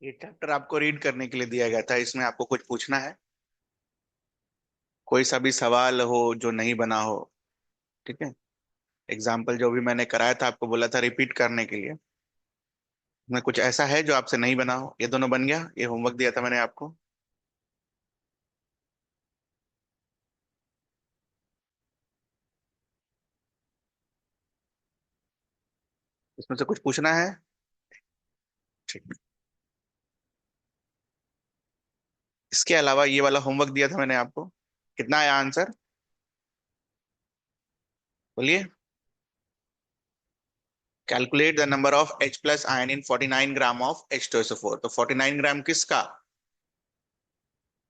ये चैप्टर आपको रीड करने के लिए दिया गया था, इसमें आपको कुछ पूछना है। कोई सा भी सवाल हो जो नहीं बना हो। ठीक है। एग्जाम्पल जो भी मैंने कराया था, आपको बोला था रिपीट करने के लिए। इसमें कुछ ऐसा है जो आपसे नहीं बना हो? ये दोनों बन गया, ये होमवर्क दिया था मैंने आपको। इसमें से कुछ पूछना है? ठीक। इसके अलावा ये वाला होमवर्क दिया था मैंने आपको। कितना आया आंसर? बोलिए। Calculate the number of H plus ion in 49 gram of H2SO4। तो 49 ग्राम किसका?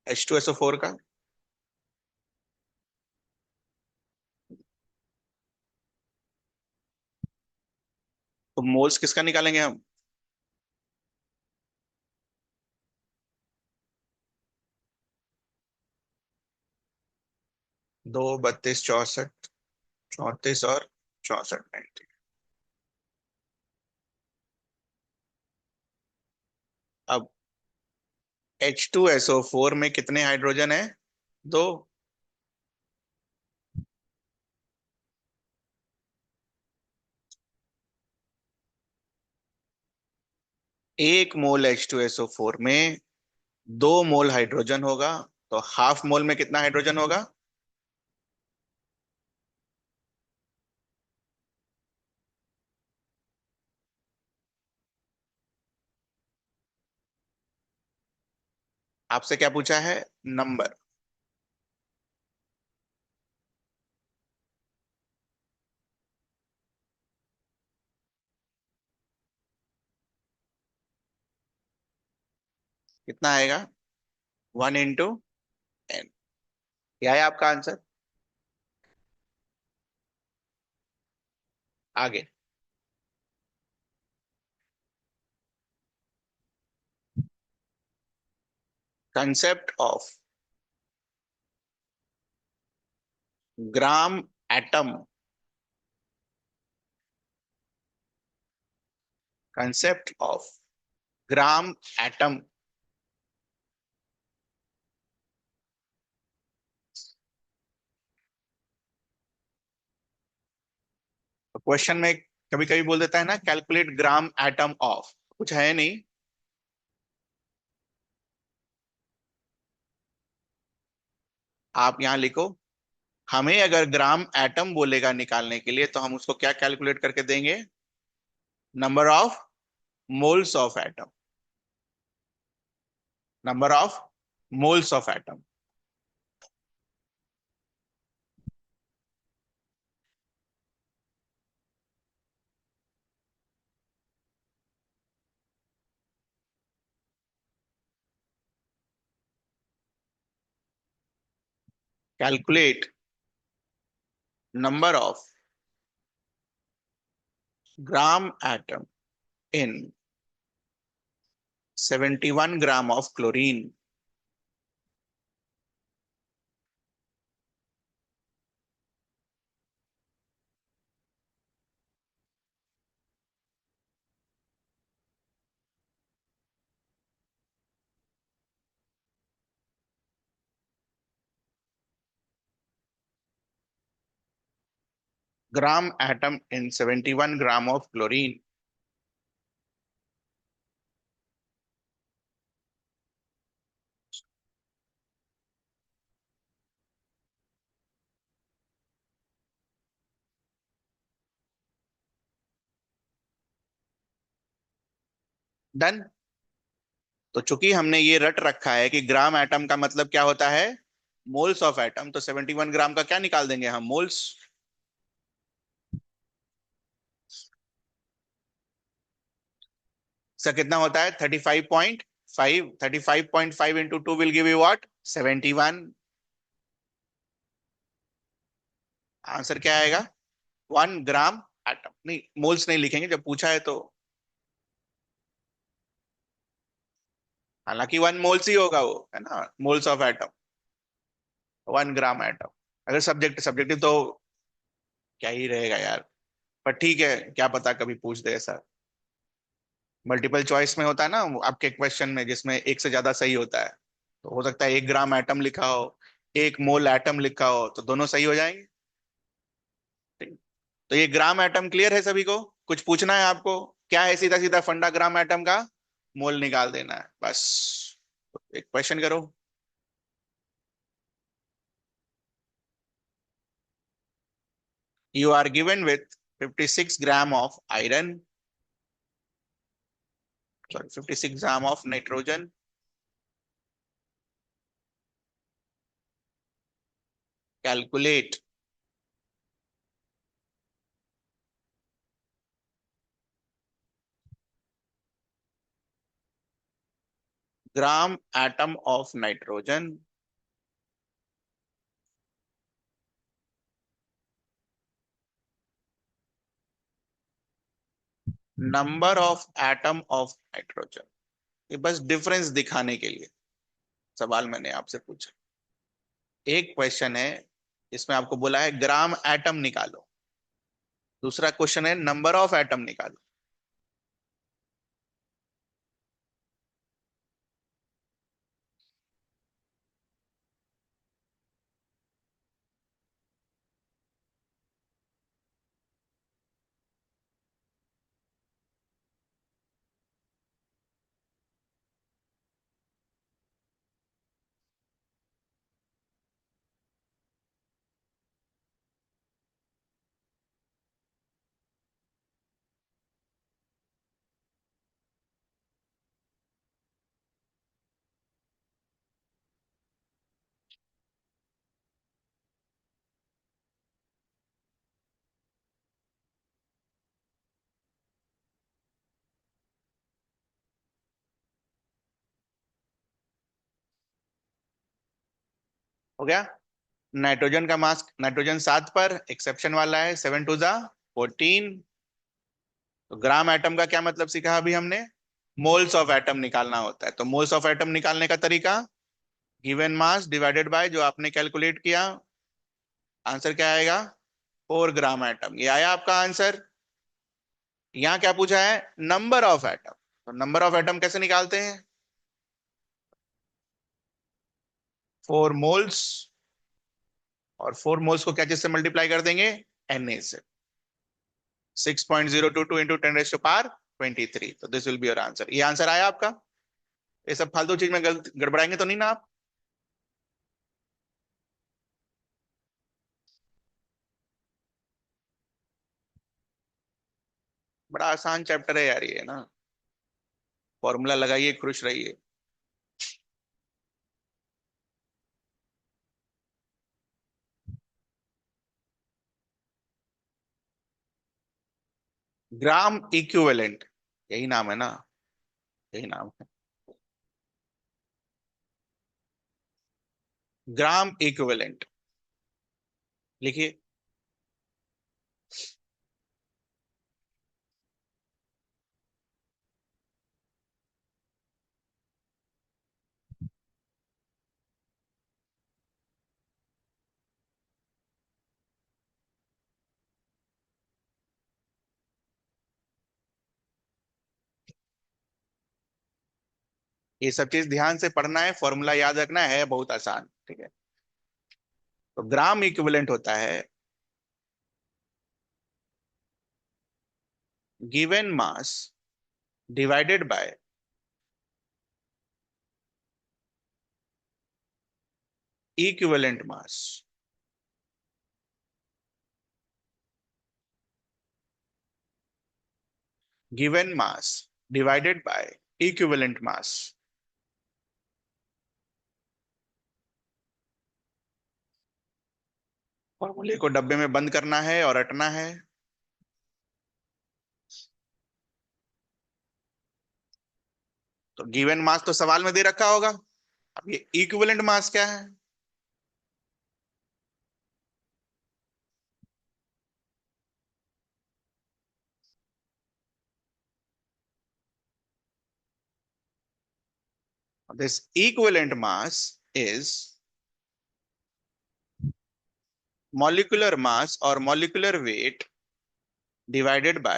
H2SO4 का। तो मोल्स किसका निकालेंगे हम? 2, 32, 64, 34 और 64, 90। अब H2SO4 में कितने हाइड्रोजन है? दो। एक मोल H2SO4 में 2 मोल हाइड्रोजन होगा। तो हाफ मोल में कितना हाइड्रोजन होगा? आपसे क्या पूछा है? नंबर। कितना आएगा? 1 × n। क्या है आपका आंसर? आगे। Concept of gram atom. Concept of gram atom. Question में कभी कभी बोल देता है ना, कैलकुलेट ग्राम एटम ऑफ। कुछ है नहीं। आप यहां लिखो। हमें अगर ग्राम एटम बोलेगा निकालने के लिए, तो हम उसको क्या कैलकुलेट करके देंगे? Number of moles of atom. Number of moles of atom. Calculate number of gram atom in 71 gram of chlorine. Gram atom in 71 gram of chlorine. Done. तो चूंकि हमने ये रट रखा है कि ग्राम एटम का मतलब क्या होता है, मोल्स ऑफ एटम, तो 71 ग्राम का क्या निकाल देंगे हम? मोल्स। सर कितना होता है? 35.5। 35.5 into 2 will give you what? 71। Answer क्या आएगा? 1 ग्राम एटम। नहीं, मोल्स नहीं लिखेंगे जब पूछा है तो। हालांकि 1 मोल्स ही होगा वो, है ना, moles of atom. 1 gram atom. अगर सब्जेक्टिव तो क्या ही रहेगा यार। पर ठीक है, क्या पता कभी पूछ दे ऐसा। मल्टीपल चॉइस में होता है ना आपके क्वेश्चन में, जिसमें एक से ज्यादा सही होता है, तो हो सकता है 1 ग्राम एटम लिखा हो, 1 मोल एटम लिखा हो, तो दोनों सही हो जाएंगे। ठीक। तो ये ग्राम एटम क्लियर है सभी को? कुछ पूछना है आपको? क्या है, सीधा सीधा फंडा ग्राम एटम का, मोल निकाल देना है बस। एक क्वेश्चन करो। You are given with 56 gram of iron, sorry, 56 gram of nitrogen. Calculate gram atom of nitrogen, number of atom of nitrogen। ये बस डिफरेंस दिखाने के लिए सवाल मैंने आपसे पूछा। एक क्वेश्चन है, इसमें आपको बोला है ग्राम एटम निकालो, दूसरा क्वेश्चन है नंबर ऑफ एटम निकालो। हो गया। नाइट्रोजन का मास, नाइट्रोजन 7 पर, एक्सेप्शन वाला है, 7 टू ज़ा 14। तो ग्राम एटम का क्या मतलब सीखा अभी हमने? मोल्स ऑफ एटम निकालना होता है। तो मोल्स ऑफ एटम निकालने का तरीका, गिवन मास डिवाइडेड बाय जो आपने कैलकुलेट किया, आंसर क्या आएगा? 4 ग्राम एटम। ये आया आपका आंसर। यहाँ क्या पूछा है? Number of atom. तो नंबर ऑफ एटम कैसे निकालते हैं? 4 मोल्स, और 4 मोल्स को क्या चीज से मल्टीप्लाई कर देंगे? Na से। 6.022 इंटू 10⁻23। तो this will be your answer. ये आंसर आया आपका। ये सब फालतू चीज में गलत गड़बड़ाएंगे तो नहीं ना आप? बड़ा आसान चैप्टर है यार ये ना। फॉर्मूला लगाइए, खुश रहिए। ग्राम इक्विवेलेंट, यही नाम है ना? यही नाम है। ग्राम इक्विवेलेंट लिखिए। ये सब चीज ध्यान से पढ़ना है, फॉर्मूला याद रखना है, बहुत आसान। ठीक है। तो ग्राम इक्विवेलेंट होता है given mass divided by equivalent mass. Given mass divided by equivalent mass. फॉर्मूले को डब्बे में बंद करना है और रटना है। तो गिवन मास तो सवाल में दे रखा होगा। अब ये इक्विवेलेंट मास क्या है? This equivalent mass is molecular mass or molecular weight divided by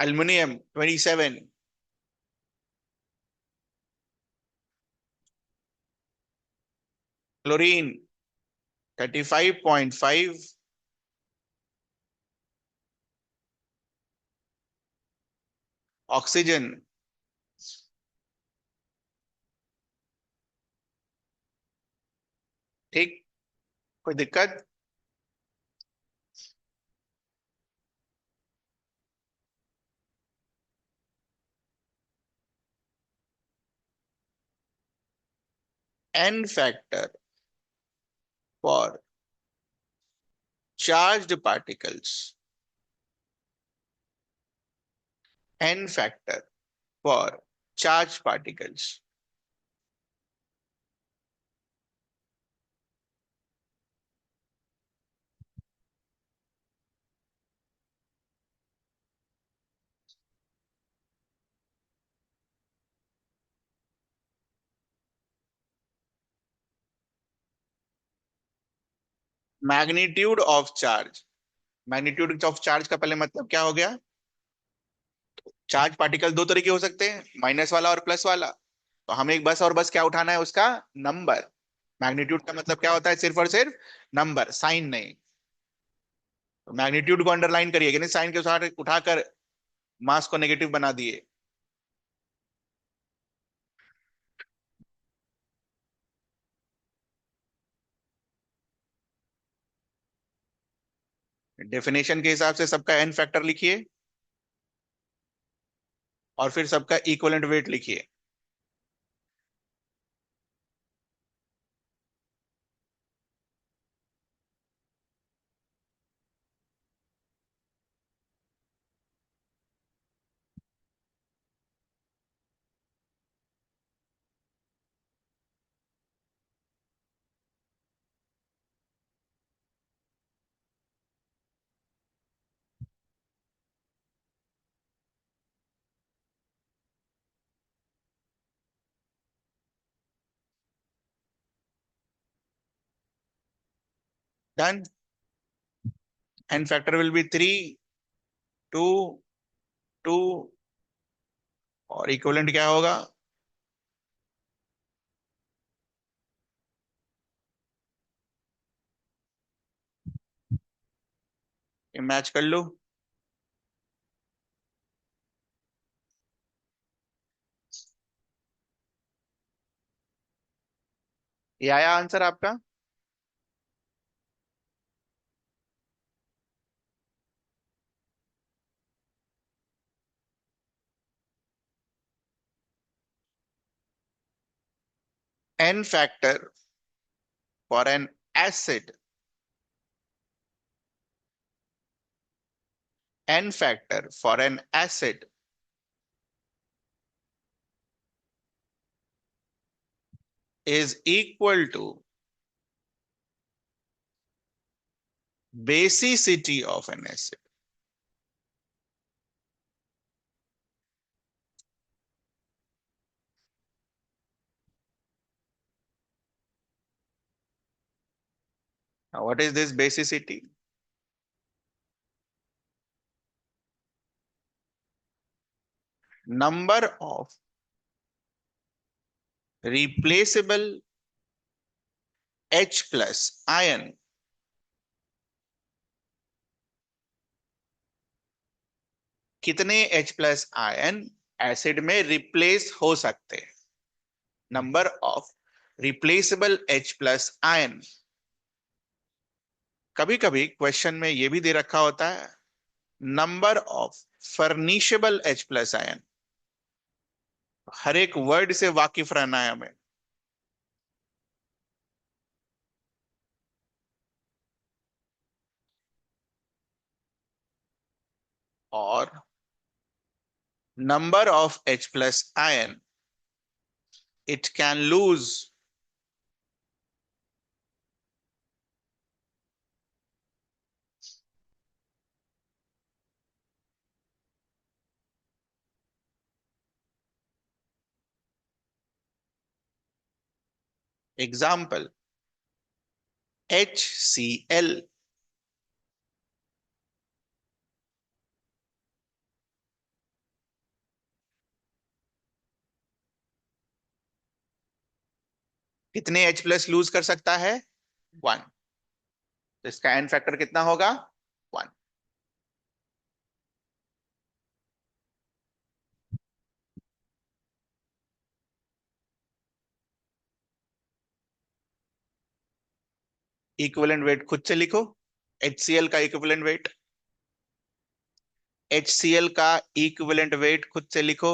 aluminium 27, chlorine 35.5, oxygen, ठीक, कोई दिक्कत? N factor for charged particles, n factor for charge particles. Magnitude of charge, magnitude of charge का पहले मतलब क्या हो गया? चार्ज पार्टिकल दो तरह के हो सकते हैं, माइनस वाला और प्लस वाला। तो हमें एक बस और बस क्या उठाना है, उसका नंबर। मैग्नीट्यूड का मतलब क्या होता है? सिर्फ और सिर्फ नंबर, साइन नहीं। तो मैग्नीट्यूड को अंडरलाइन करिए कि नहीं, साइन के साथ उठाकर मास को नेगेटिव बना दिए। डेफिनेशन के हिसाब से सबका एन फैक्टर लिखिए और फिर सबका इक्वलेंट वेट लिखिए। Done. N factor will be 3, 2, 2, और इक्वलेंट क्या होगा? ये मैच कर लो। ये आया आंसर आपका? N factor for an acid, n factor for an acid is equal to basicity of an acid. Now, what is this basicity? Number of replaceable H plus ion, कितने H plus ion acid में replace हो सकते हैं? Number of replaceable H plus ion. कभी कभी question में यह भी दे रखा होता है number of furnishable H plus ion. हर एक वर्ड से वाकिफ रहना है हमें। और number of H plus ion it can lose. Example, HCl. कितने H प्लस लूज कर सकता है? 1। तो इसका एन फैक्टर कितना होगा? 1। इक्विवेलेंट वेट खुद से लिखो। HCl का इक्विवेलेंट वेट, HCl का इक्विवेलेंट वेट खुद से लिखो।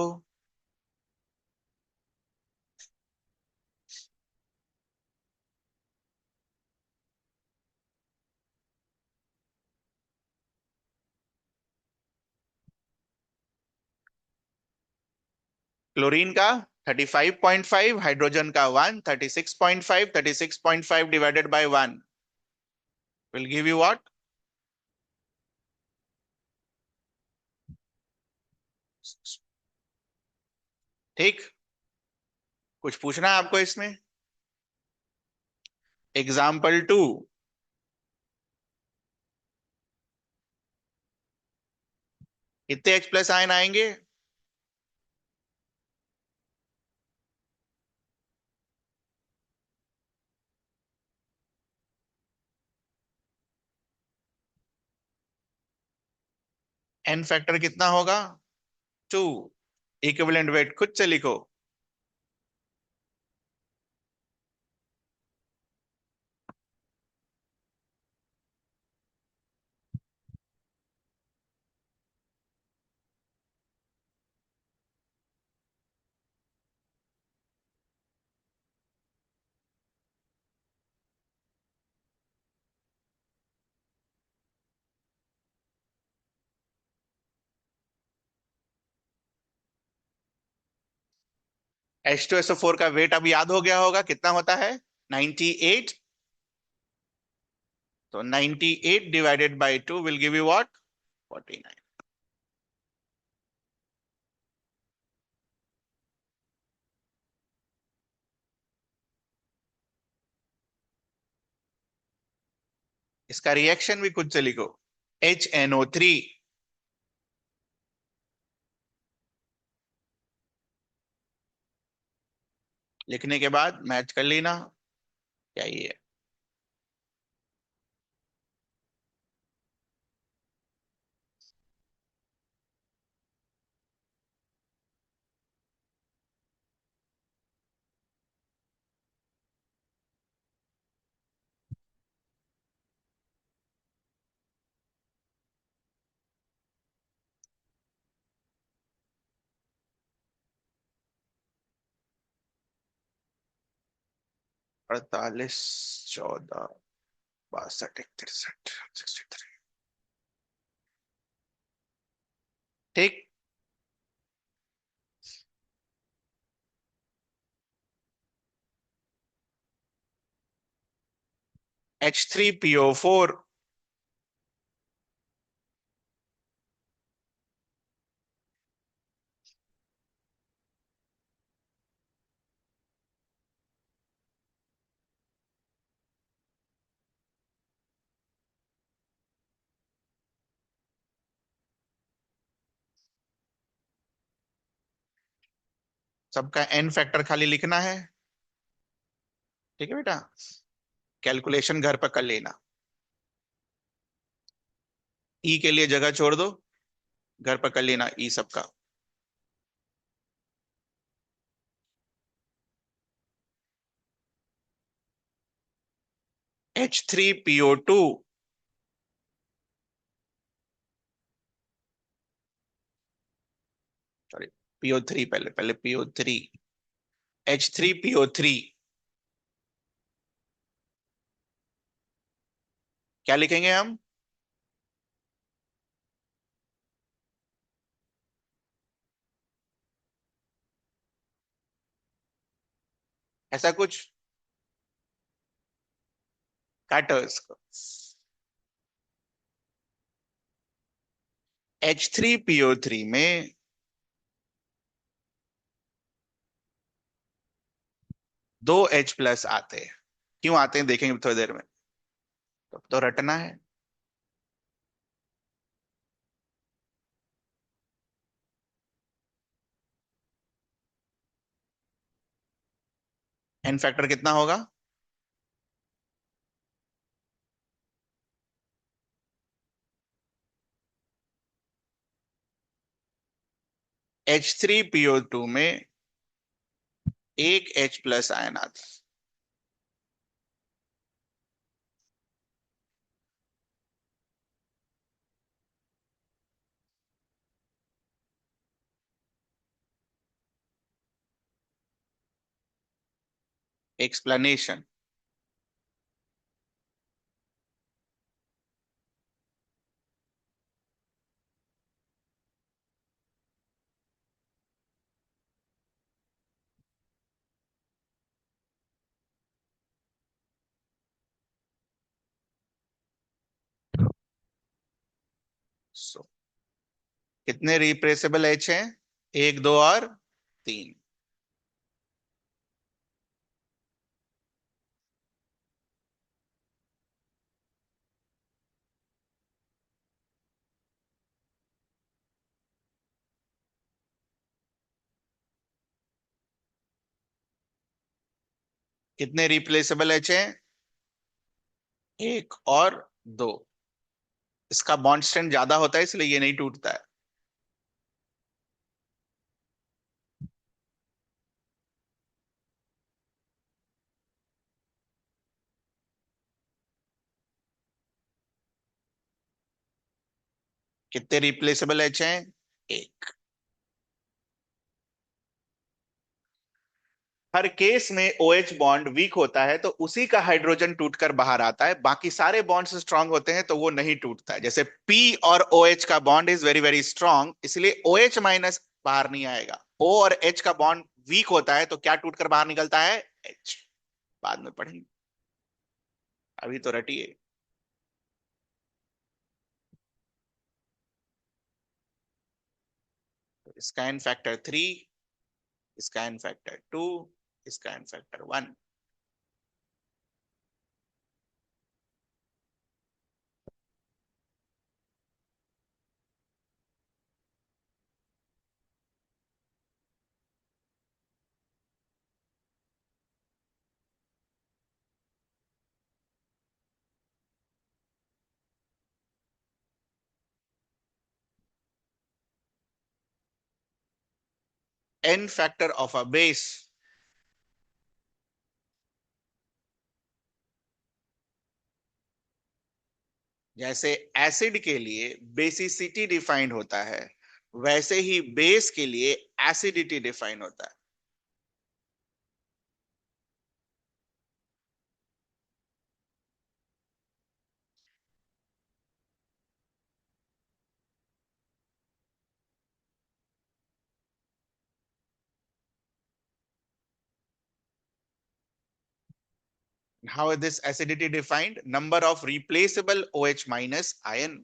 क्लोरीन का 35.5, हाइड्रोजन का 1, 36.5, 36.5 divided by 1 will give you what? ठीक। कुछ पूछना है आपको इसमें? एग्जाम्पल 2। कितने H प्लस आयन आएंगे? एन फैक्टर कितना होगा? 2। इक्विवेलेंट वेट खुद से लिखो। H2SO4 का वेट अब याद हो गया होगा, कितना होता है? 98। तो 98 divided by 2 will give you what? 49। इसका रिएक्शन भी खुद से लिखो। HNO3। लिखने के बाद मैच कर लेना क्या ये है। अड़तालीस, 14, 62, 63, 63। ठीक। H3PO4। सबका एन फैक्टर खाली लिखना है। ठीक है बेटा, कैलकुलेशन घर पर कर लेना। ई के लिए जगह छोड़ दो, घर पर कर लेना ई सबका। H3PO2। सॉरी, PO3, पहले पहले PO3। H3PO3 क्या लिखेंगे हम? ऐसा कुछ काटो इसको। H3PO3 में दो H प्लस आते हैं। क्यों आते हैं देखेंगे थोड़ी देर में। तो रटना है। एन फैक्टर कितना होगा? H3PO2 में एक H प्लस आयन आता है। एक्सप्लेनेशन। सो कितने रिप्लेसेबल H हैं? एक, दो और तीन। कितने रिप्लेसेबल H हैं? एक और दो। इसका बॉन्ड स्ट्रेंथ ज्यादा होता है इसलिए ये नहीं टूटता है। कितने रिप्लेसेबल H हैं? एक। हर केस में OH बॉन्ड वीक होता है तो उसी का हाइड्रोजन टूटकर बाहर आता है, बाकी सारे बॉन्ड्स स्ट्रांग होते हैं तो वो नहीं टूटता है। जैसे P और OH का bond is very very strong, इसलिए OH माइनस बाहर नहीं आएगा। O और H का बॉन्ड वीक होता है तो क्या टूटकर बाहर निकलता है? H। बाद में पढ़ेंगे, अभी तो रटिए। इसका एन फैक्टर 3, इसका एन फैक्टर 2, इसका n factor 1। N factor of a base. जैसे एसिड के लिए बेसिसिटी डिफाइंड होता है, वैसे ही बेस के लिए एसिडिटी डिफाइन होता है। How is this acidity defined? Number of replaceable OH minus ion.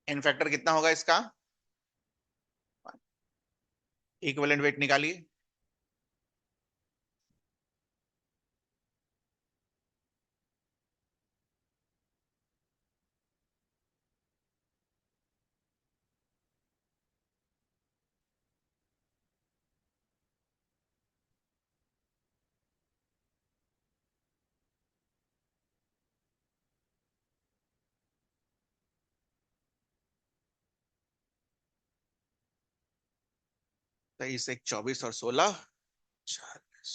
In factor कितना होगा इसका? इक्विवेलेंट वेट निकालिए। तेईस, एक, 24 और 16, 40।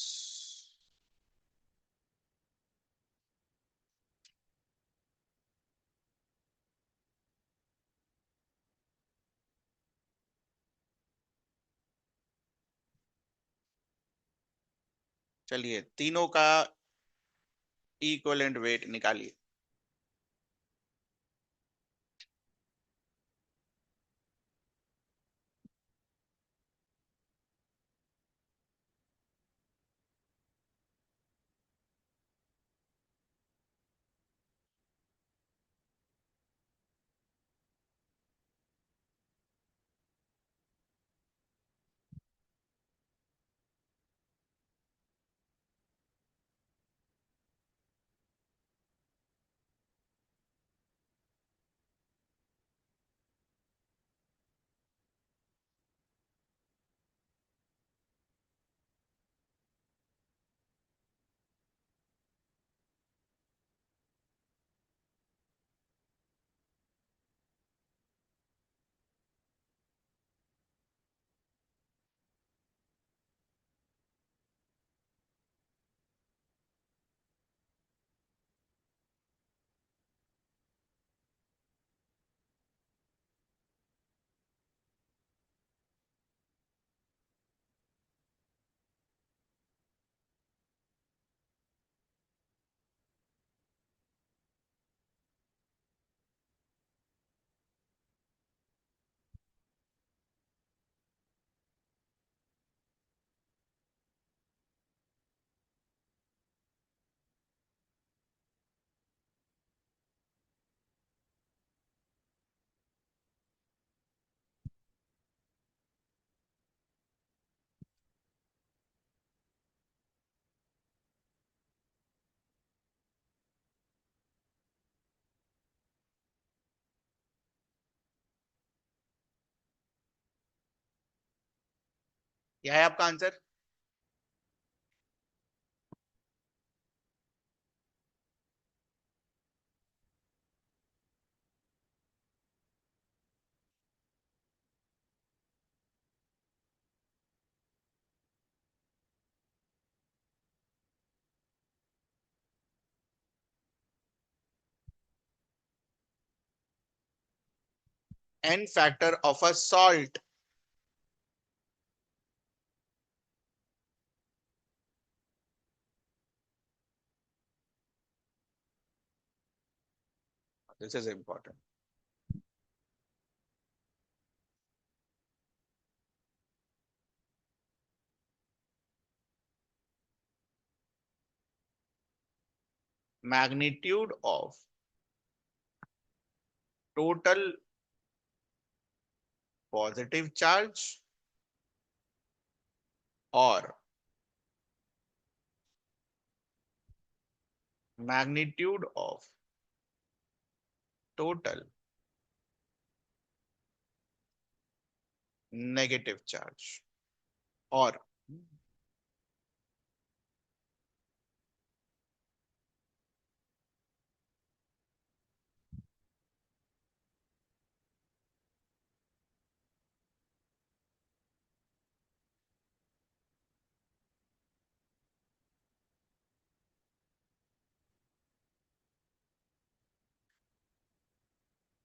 चलिए तीनों का इक्विवेलेंट वेट निकालिए। क्या है आपका answer? n factor of a salt. This is important. Magnitude of total positive charge or magnitude of total negative charge or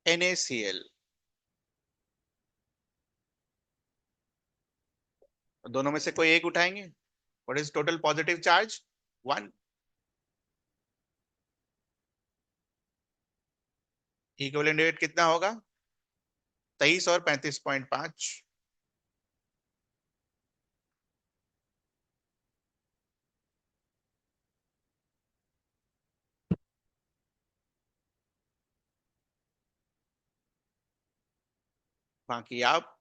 NaCl. दोनों में से कोई एक उठाएंगे. What is total positive charge? 1. Equivalent weight कितना होगा? 23 और 35.5. बाकी आप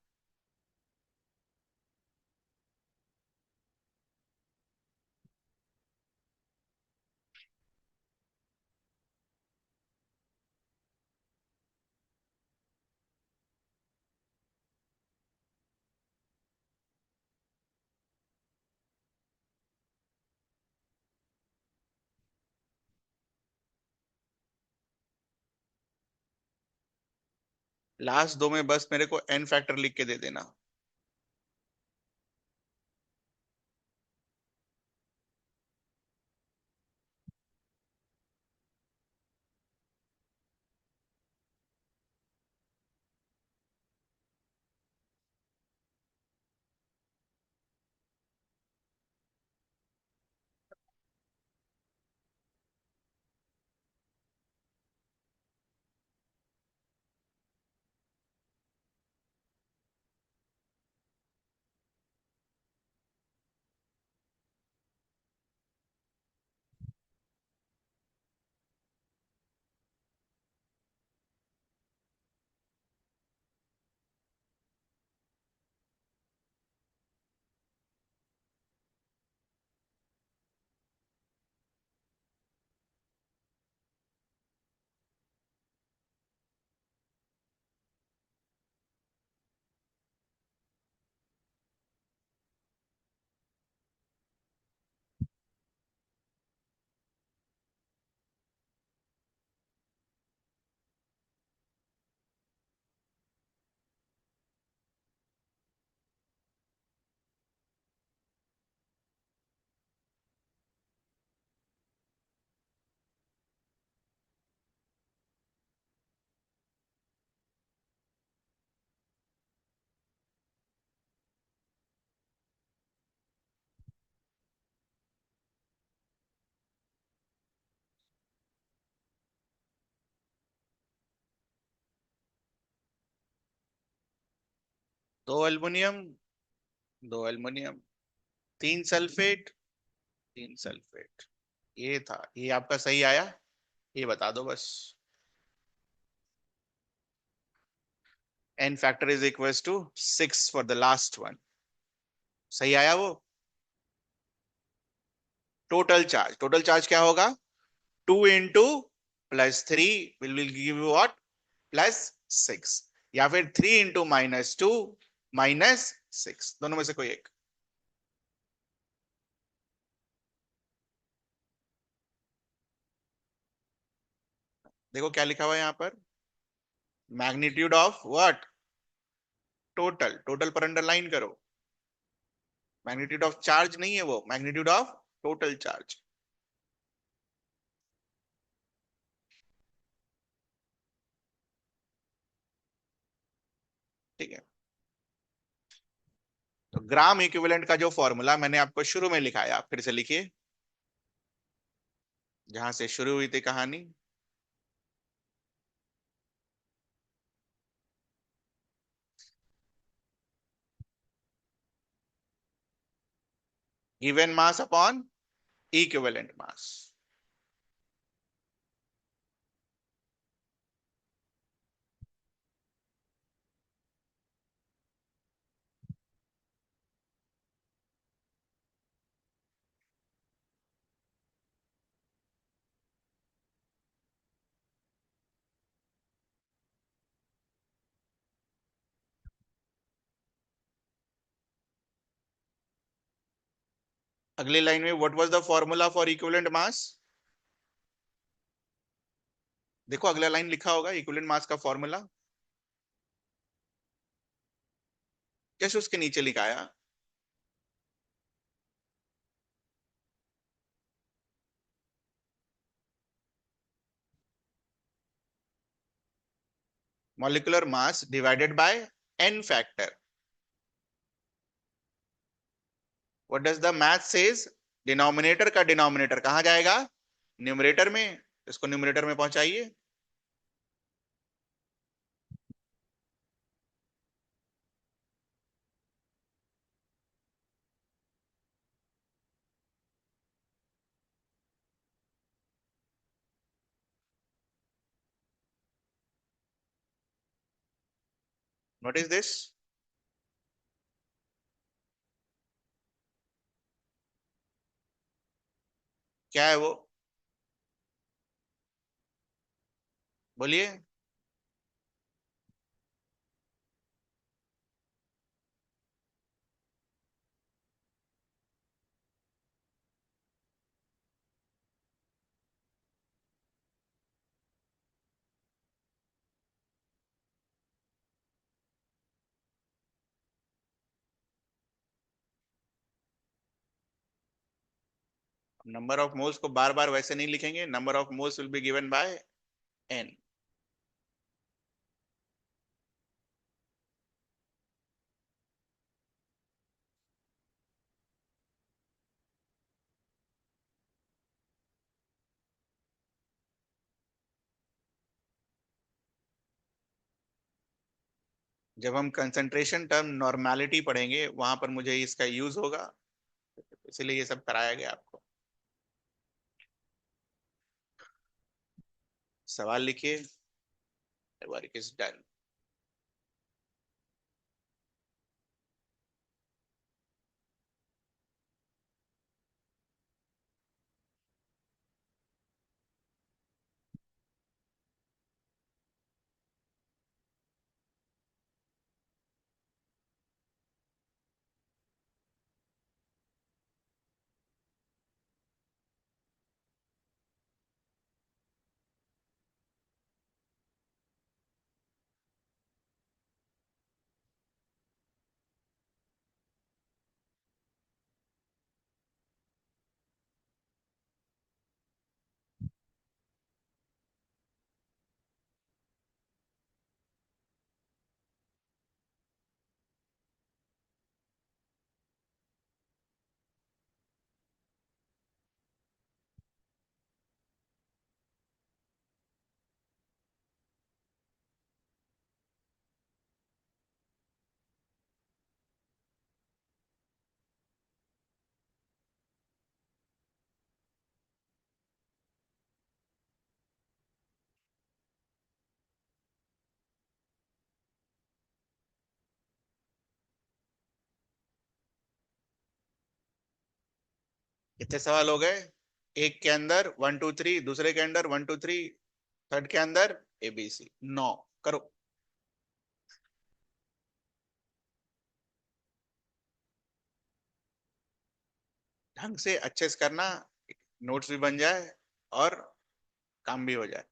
लास्ट दो में बस मेरे को n फैक्टर लिख के दे देना. दो एल्युमिनियम, दो एल्युमिनियम, तीन सल्फेट, तीन सल्फेट. ये था, ये आपका सही आया? ये बता दो बस. n factor is equals to 6 for the last one. सही आया वो? टोटल चार्ज क्या होगा? 2 into +3 will give you what? +6. या फिर 3 इंटू -2 -6. दोनों में से कोई एक. देखो क्या लिखा हुआ है यहाँ पर, magnitude of what, total, total पर अंडरलाइन करो, मैग्नीट्यूड ऑफ चार्ज नहीं है वो, मैग्नीट्यूड ऑफ टोटल चार्ज। ठीक है, तो ग्राम इक्विवेलेंट का जो फॉर्मूला मैंने आपको शुरू में लिखाया, आप फिर से लिखिए, जहां से शुरू हुई थी कहानी। Given mass upon equivalent mass. अगली लाइन में what was the formula for equivalent mass, देखो अगला लाइन लिखा होगा इक्विवेलेंट मास का फॉर्मूला, जैसे उसके नीचे लिखाया, molecular mass divided by n factor. What does the math says, denominator का डिनोमिनेटर कहां जाएगा, न्यूमरेटर में, इसको न्यूमरेटर में पहुंचाइए। व्हाट इज दिस, क्या है वो, बोलिए। नंबर ऑफ मोल्स को बार बार वैसे नहीं लिखेंगे, number of moles will be given by n. जब हम कंसंट्रेशन टर्म नॉर्मेलिटी पढ़ेंगे वहां पर मुझे इसका यूज होगा, इसीलिए ये सब कराया गया आपको। सवाल लिखिए, वर्क इज डन। कितने सवाल हो गए, एक के अंदर 1 2 3, दूसरे के अंदर 1 2 3, थर्ड के अंदर एबीसी, 9 करो। ढंग से अच्छे से करना, नोट्स भी बन जाए और काम भी हो जाए।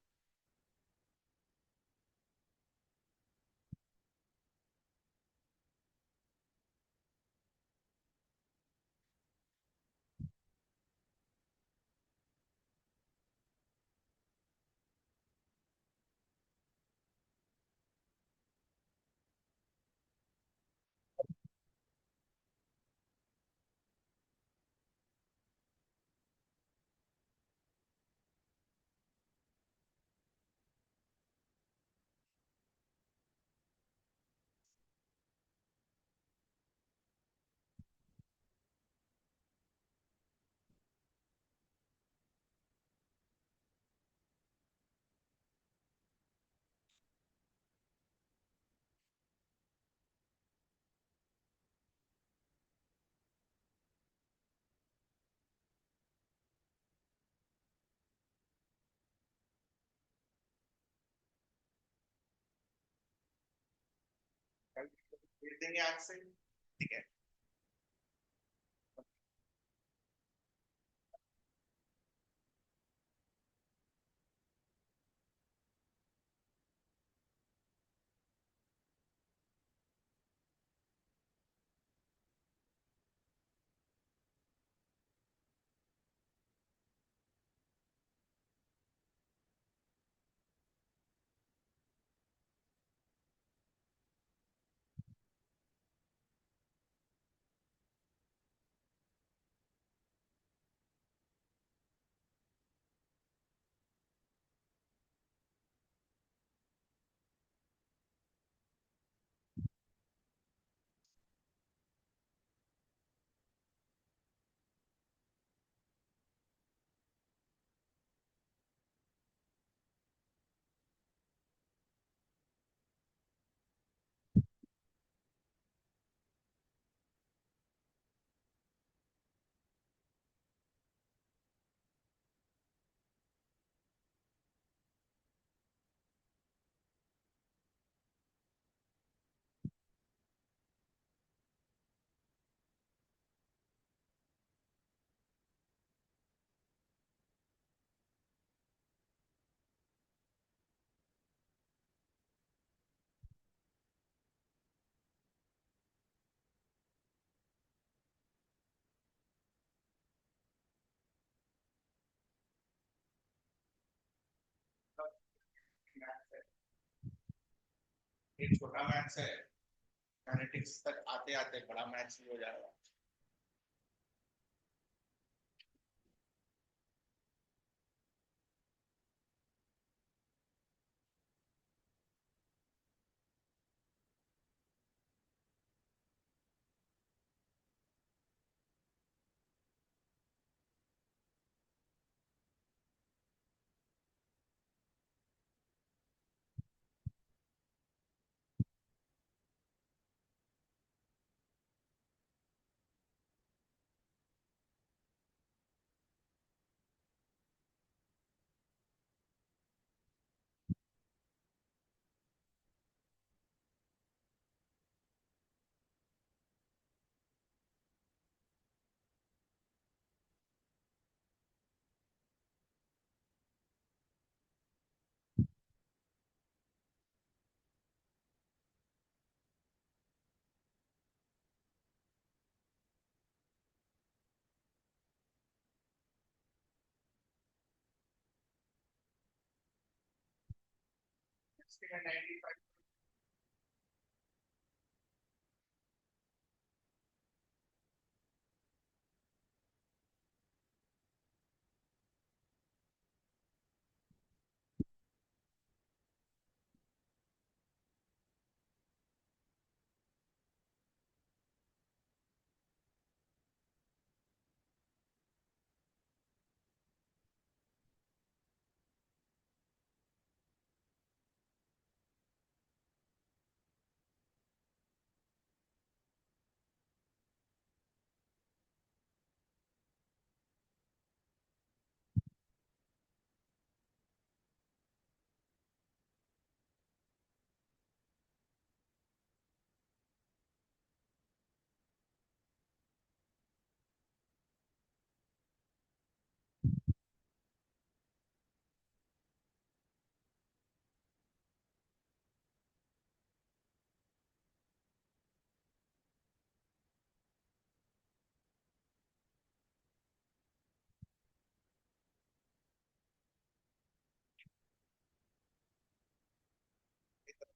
भेज देंगे आज से, ठीक है। एक छोटा मैथ्स है, एनालिटिक्स तक आते आते बड़ा मैथ्स भी हो जाएगा।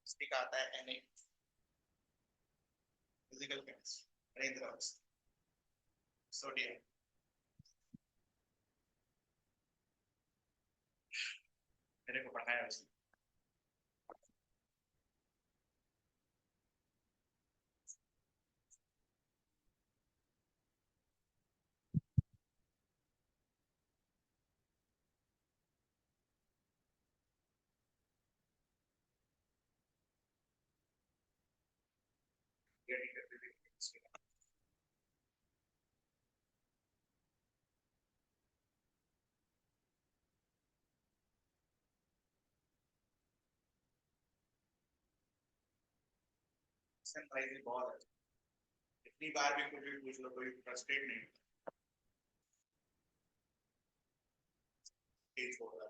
स्टिक आता है Na, फिजिकल केमिस्ट्री, सोडियम। मेरे को पढ़ाया उसने। बहुत है, इतनी बार भी कुछ भी पूछ लो कोई फ्रस्ट्रेट नहीं होगा।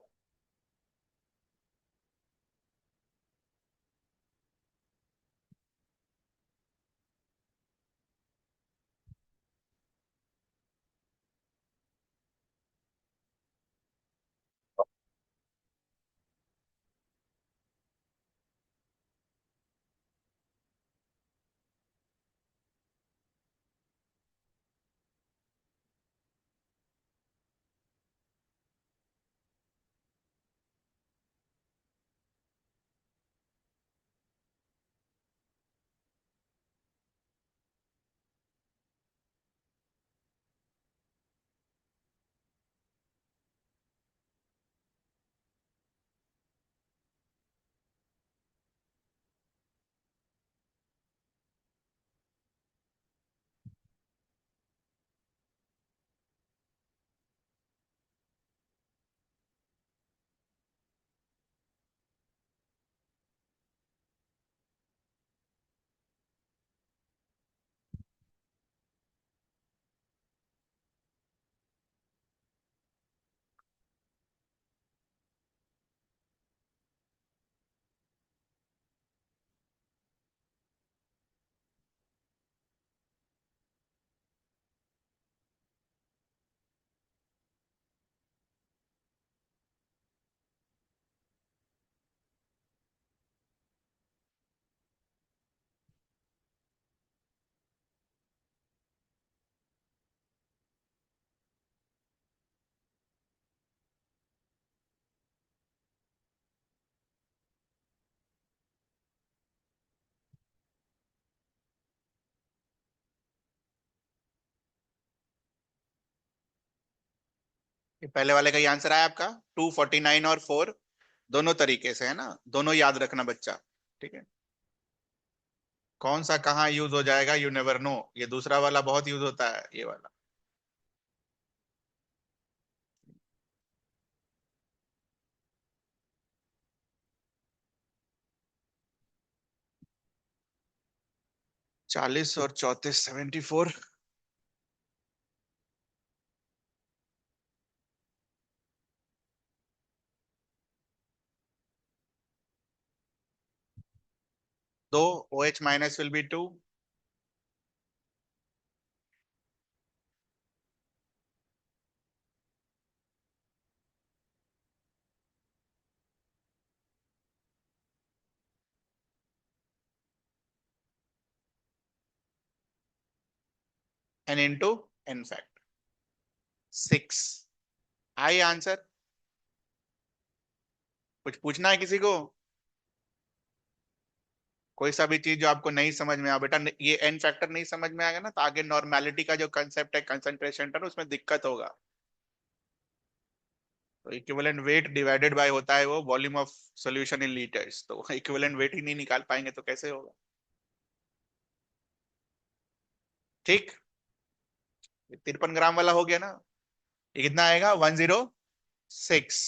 ये पहले वाले का ही आंसर आया आपका। 249 और 4 दोनों तरीके से है ना, दोनों याद रखना बच्चा। ठीक है, कौन सा कहाँ यूज हो जाएगा यू नेवर नो। ये दूसरा वाला बहुत यूज होता है, ये वाला। 40 और 34 74। 2 OH minus will be 2 n into n factor 6। आई आंसर। कुछ पूछना है किसी को? कोई सा भी चीज जो आपको नहीं समझ में आ बेटा, ये एन फैक्टर नहीं समझ में आएगा ना तो आगे नॉर्मेलिटी का जो कंसेप्ट है कंसंट्रेशन टर्म उसमें दिक्कत होगा। तो इक्विवेलेंट वेट डिवाइडेड बाय होता है वो volume of solution in litres, तो इक्विवेलेंट वेट ही नहीं निकाल पाएंगे तो कैसे होगा। ठीक, 53 ग्राम वाला हो गया ना। ये कितना आएगा 106।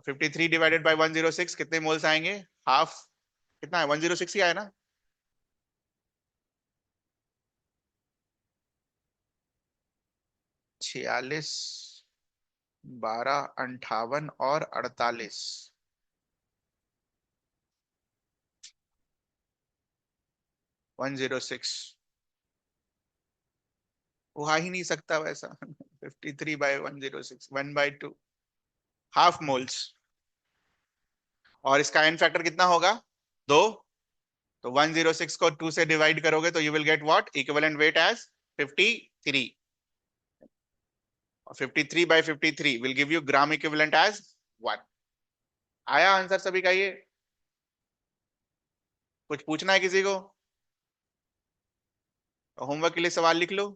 53 डिवाइडेड बाय 106 कितने मोल्स आएंगे? हाफ। कितना है? 106 ही आया ना। 46, 12, 58 और 48। 106 वो आ ही नहीं सकता वैसा। 53/106 1/2, हाफ मोल्स। और इसका एन फैक्टर कितना होगा? 2। तो 106 को 2 से डिवाइड करोगे तो you will get what equivalent weight as 53। और 53/53 will give you gram equivalent as 1। आया आंसर सभी का ये? कुछ पूछना है किसी को? होमवर्क के लिए सवाल लिख लो।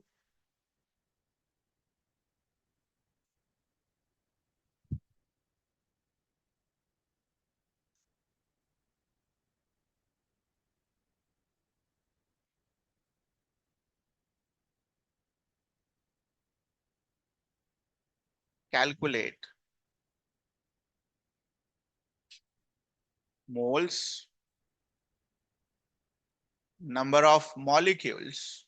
Calculate moles number of molecules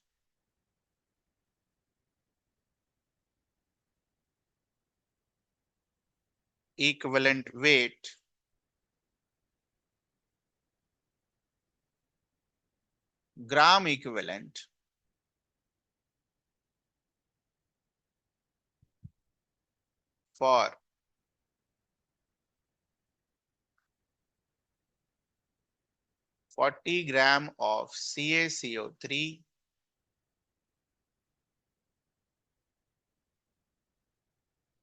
equivalent weight gram equivalent for 40 gram of CaCO3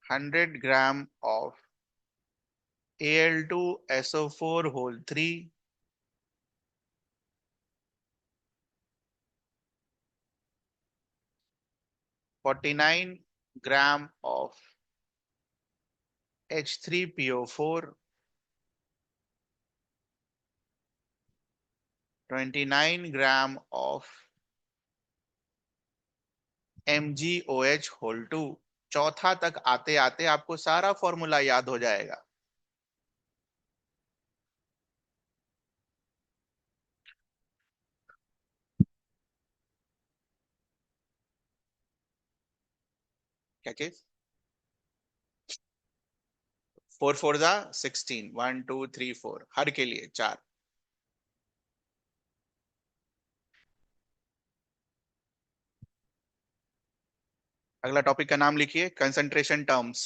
100 gram of Al2SO4 whole 3 49 gram of H3PO4 29 gram of MgOH whole 2। चौथा तक आते आते आपको सारा फॉर्मूला याद हो जाएगा। क्या चीज? 4 4 जा 16 1 2 3 4 हर के लिए 4। अगला टॉपिक का नाम लिखिए कंसंट्रेशन टर्म्स।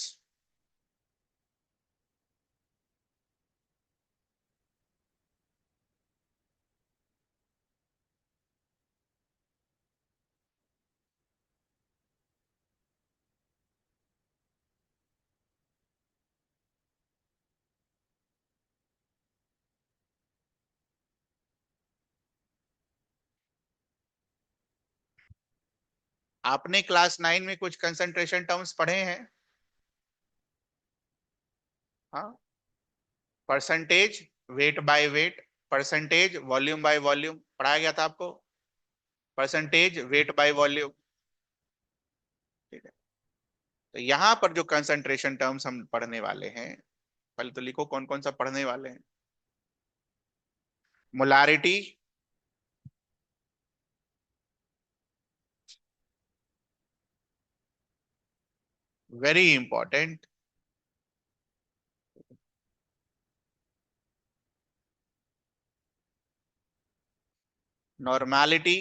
आपने क्लास 9 में कुछ कंसंट्रेशन टर्म्स पढ़े हैं? हाँ, percentage weight by weight, percentage volume by volume पढ़ाया गया था आपको, परसेंटेज वेट बाय वॉल्यूम। ठीक है, तो यहां पर जो कंसंट्रेशन टर्म्स हम पढ़ने वाले हैं, पहले तो लिखो कौन कौन सा पढ़ने वाले हैं। Molarity, very important. Normality,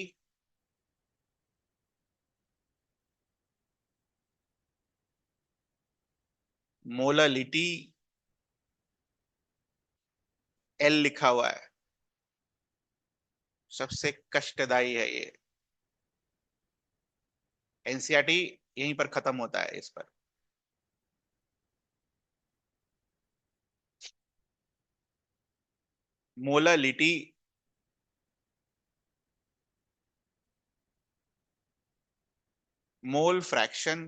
molality, L लिखा हुआ है, सबसे कष्टदायी है ये। एनसीईआरटी यहीं पर खत्म होता है इस पर। Molality, mole fraction,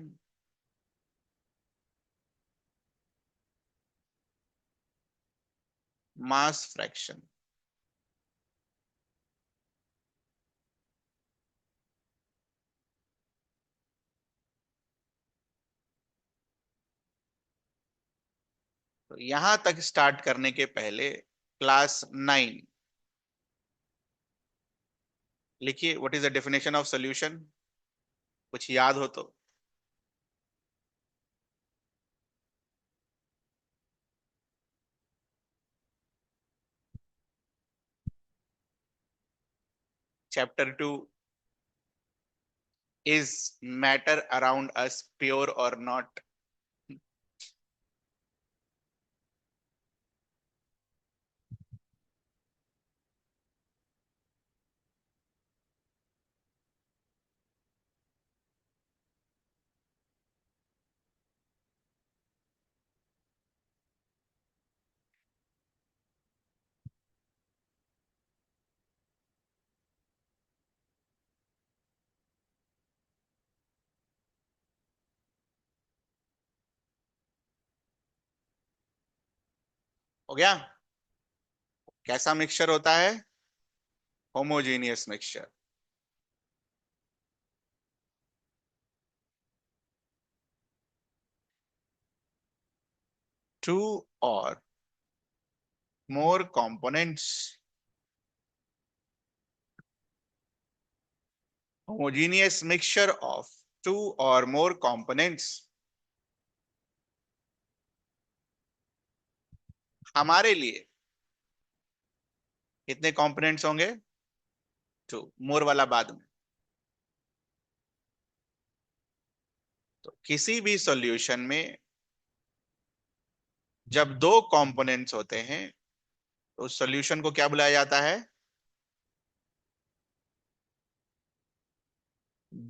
mass fraction. तो यहां तक स्टार्ट करने के पहले क्लास 9 लिखिए what is the definition of solution, कुछ याद हो तो। Chapter 2, is matter around us pure और नॉट। हो गया? कैसा मिक्सचर होता है? Homogeneous mixture. 2 और more components homogeneous mixture of two और मोर कंपोनेंट्स। हमारे लिए कितने कंपोनेंट्स होंगे? टू। मोर वाला बाद में। तो किसी भी सॉल्यूशन में जब दो कंपोनेंट्स होते हैं तो उस सॉल्यूशन को क्या बुलाया जाता है?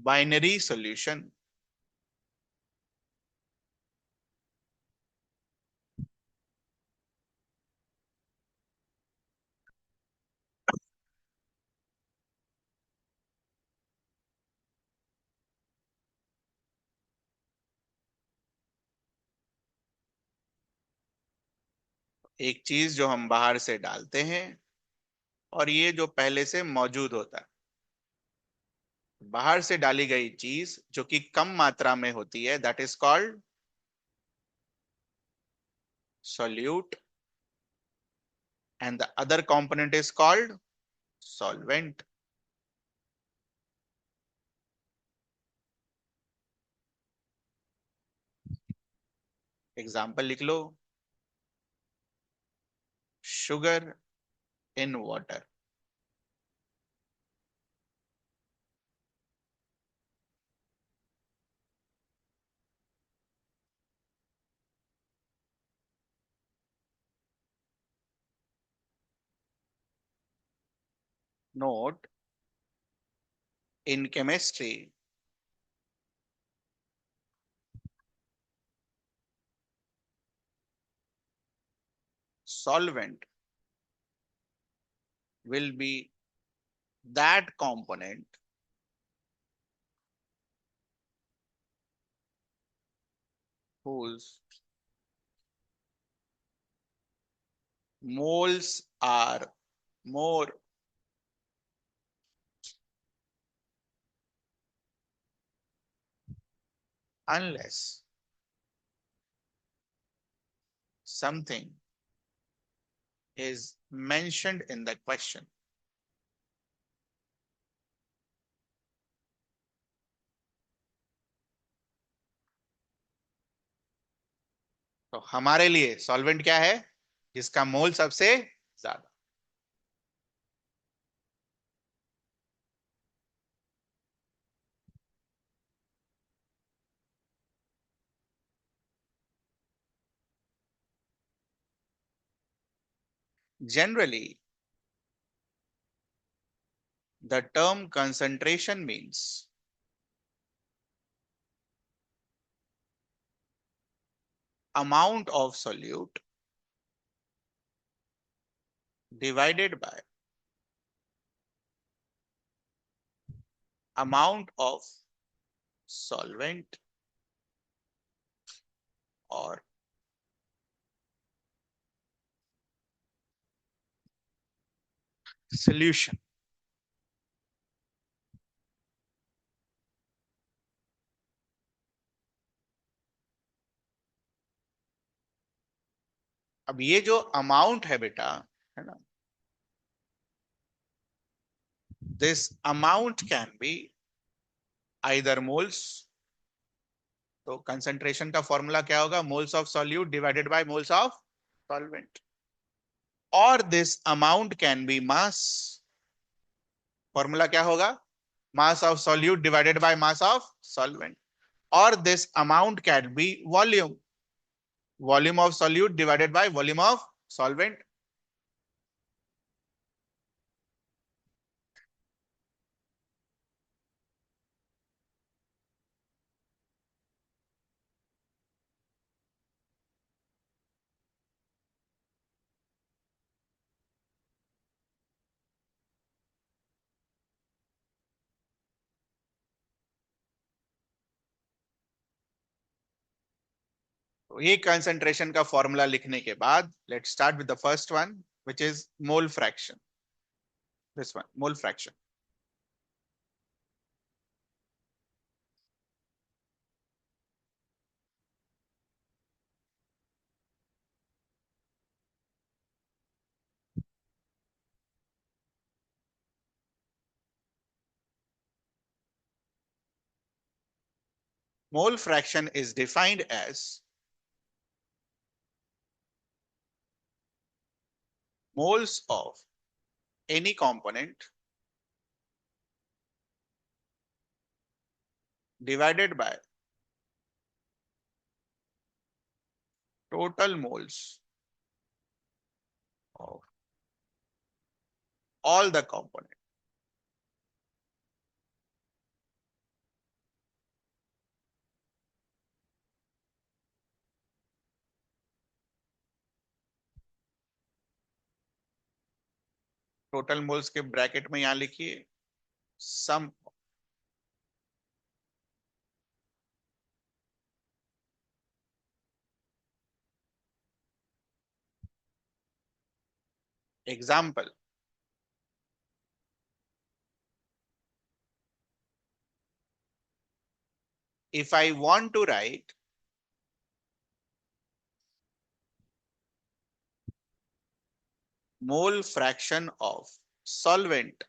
Binary solution. एक चीज जो हम बाहर से डालते हैं और ये जो पहले से मौजूद होता है। बाहर से डाली गई चीज जो कि कम मात्रा में होती है, that is called solute, and the other component is called solvent. Example लिख लो। Sugar in water. Note, in chemistry solvent will be that component whose moles are more unless something is mentioned in the question. तो हमारे लिए solvent क्या है? जिसका मोल सबसे ज्यादा। Generally, the term concentration means amount of solute divided by amount of solvent or solution। अब ये जो अमाउंट है बेटा, है ना, this amount can be either moles. तो कंसंट्रेशन का फॉर्मूला क्या होगा? Moles of solute divided by moles of solvent. और this amount can be mass. Formula क्या होगा? Mass of solute divided by mass of solvent. और this amount can be volume. Volume of solute divided by volume of solvent. तो ये concentration का formula लिखने के बाद let's start with the first one which is mole fraction. This one, mole fraction. Mole fraction is defined as moles of any component divided by total moles of all the components. Total moles के bracket में यहां लिखिए sum. Example, if I want to write mole fraction of solvent,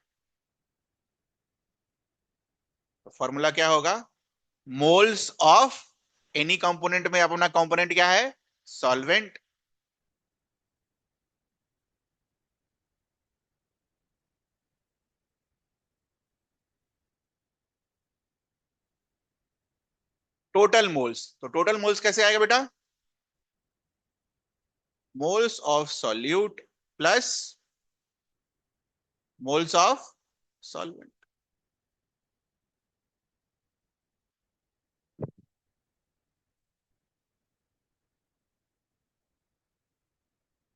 तो formula क्या होगा? Moles of any component में अपना component क्या है? सॉल्वेंट। टोटल मोल्स, तो टोटल मोल्स कैसे आएगा बेटा? Moles of solute plus moles of solvent.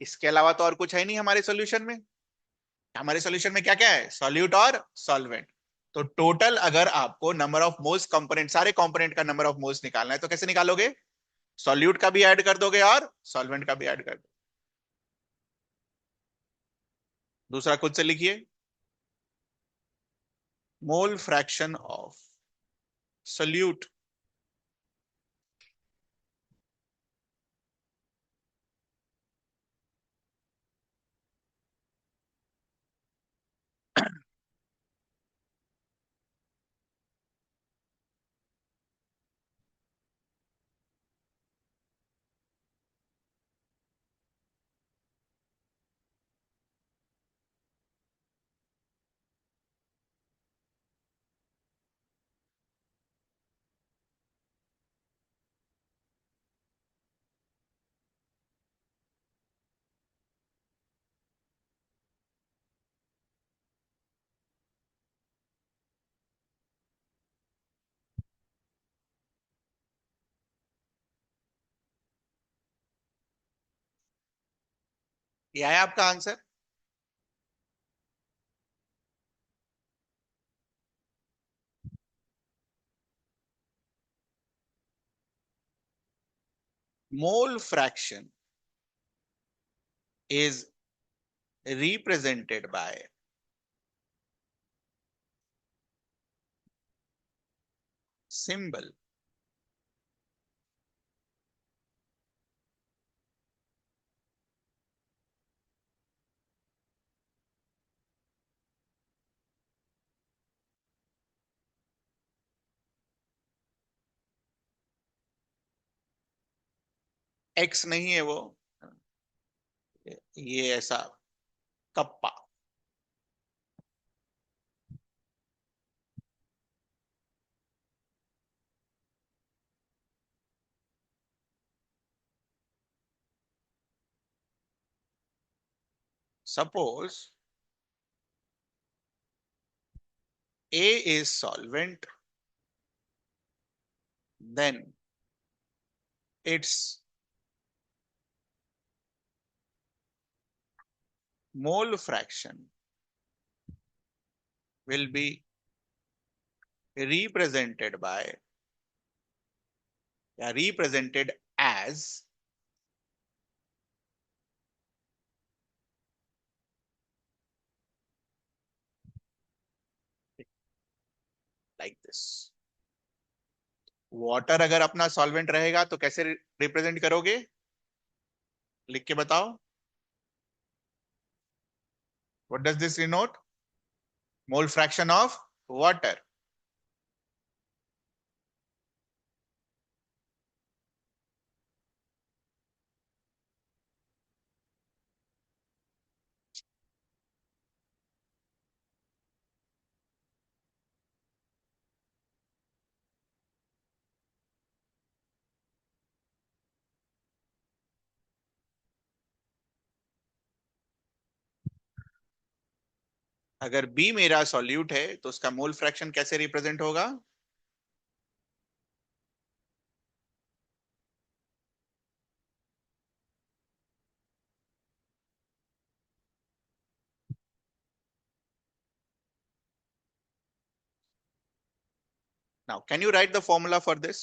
इसके अलावा तो और कुछ है नहीं हमारे सॉल्यूशन में। हमारे सॉल्यूशन में क्या क्या है? सॉल्यूट और सॉल्वेंट। तो टोटल अगर आपको नंबर ऑफ मोल्स कंपोनेंट, सारे कंपोनेंट का नंबर ऑफ मोल्स निकालना है तो कैसे निकालोगे? सॉल्यूट का भी ऐड कर दोगे और सॉल्वेंट का भी ऐड कर दोगे। दूसरा खुद से लिखिए, मोल फ्रैक्शन ऑफ सोल्यूट ये आया आपका answer. Mole fraction is represented by symbol x नहीं है वो, ये ऐसा kappa. Suppose A is solvent, then its mole fraction will be represented by या represented as like this। Water अगर अपना सॉल्वेंट रहेगा तो कैसे रिप्रेजेंट करोगे? लिख के बताओ। What does this denote? Mole fraction of water. अगर बी मेरा सॉल्यूट है तो उसका मोल फ्रैक्शन कैसे रिप्रेजेंट होगा? Now can you write the formula for this?